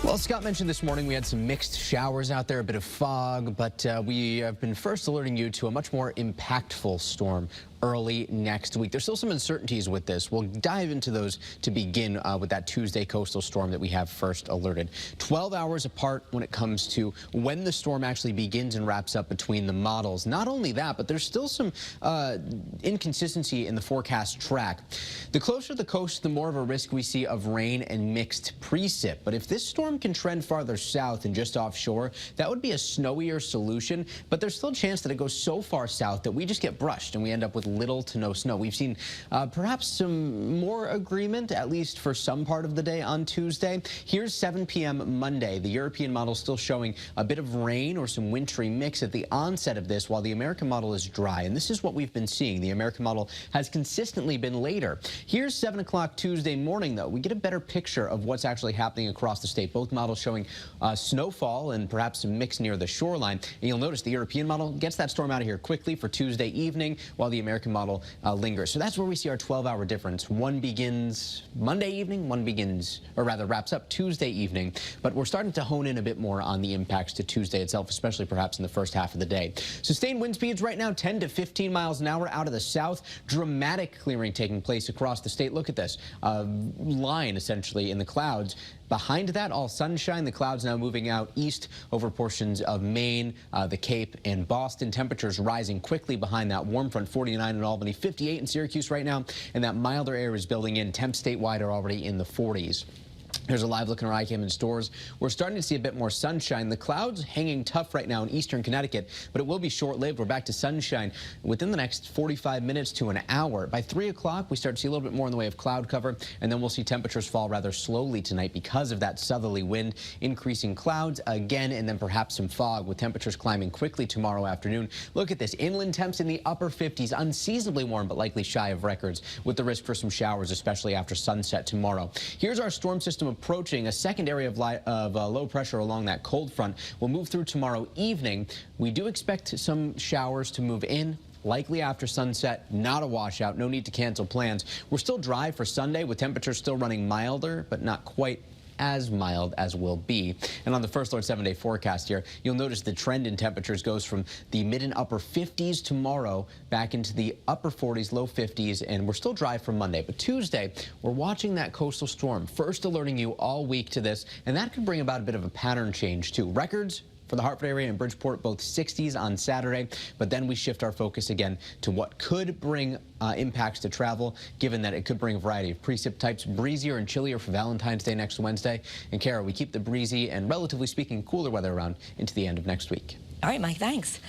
Well, Scott mentioned this morning we had some mixed showers out there, a bit of fog, but we have been first alerting you to a much more impactful storm early next week. There's still some uncertainties with this. We'll dive into those to begin with that Tuesday coastal storm that we have first alerted. 12 hours apart when it comes to when the storm actually begins and wraps up between the models. Not only that, but there's still some inconsistency in the forecast track. The closer to the coast, the more of a risk we see of rain and mixed precip. But if this storm can trend farther south and just offshore, that would be a snowier solution. But there's still a chance that it goes so far south that we just get brushed and we end up with little to no snow. We've seen perhaps some more agreement, at least for some part of the day on Tuesday. Here's 7 p.m. Monday. The European model still showing a bit of rain or some wintry mix at the onset of this, while the American model is dry. And this is what we've been seeing. The American model has consistently been later. Here's 7 o'clock Tuesday morning, though. We get a better picture of what's actually happening across the state. Both models showing snowfall and perhaps some mix near the shoreline. And you'll notice the European model gets that storm out of here quickly for Tuesday evening, while the American model lingers. So that's where we see our 12-hour difference. One begins Monday evening, one begins, or rather wraps up Tuesday evening. But we're starting to hone in a bit more on the impacts to Tuesday itself, especially perhaps in the first half of the day. Sustained wind speeds right now 10 to 15 miles an hour out of the south. Dramatic clearing taking place across the state. Look at this line essentially in the clouds. Behind that, all sunshine. The clouds now moving out east over portions of Maine, the Cape, and Boston. Temperatures rising quickly behind that warm front. 49 in Albany, 58 in Syracuse right now, and that milder air is building in. Temps statewide are already in the 40s. Here's a live look in our iCam in stores. We're starting to see a bit more sunshine. The clouds hanging tough right now in eastern Connecticut, but it will be short-lived. We're back to sunshine within the next 45 minutes to an hour. By 3 o'clock, we start to see a little bit more in the way of cloud cover, and then we'll see temperatures fall rather slowly tonight because of that southerly wind, increasing clouds again, and then perhaps some fog with temperatures climbing quickly tomorrow afternoon. Look at this. Inland temps in the upper 50s, unseasonably warm, but likely shy of records, with the risk for some showers, especially after sunset tomorrow. Here's our storm system approaching. A second area of low pressure along that cold front will move through tomorrow evening. We do expect some showers to move in, likely after sunset. Not a washout. No need to cancel plans. We're still dry for Sunday with temperatures still running milder, but not quite as mild as will be. And on the First Alert 7-day forecast here, you'll notice the trend in temperatures goes from the mid and upper 50s tomorrow back into the upper 40s, low 50s, and we're still dry for Monday. But Tuesday, we're watching that coastal storm, first alerting you all week to this, and that could bring about a bit of a pattern change too. Records for the Hartford area and Bridgeport, both 60s on Saturday, but then we shift our focus again to what could bring impacts to travel, given that it could bring a variety of precip types, breezier and chillier for Valentine's Day next Wednesday. And Kara, we keep the breezy and relatively speaking cooler weather around into the end of next week. All right, Mike, thanks.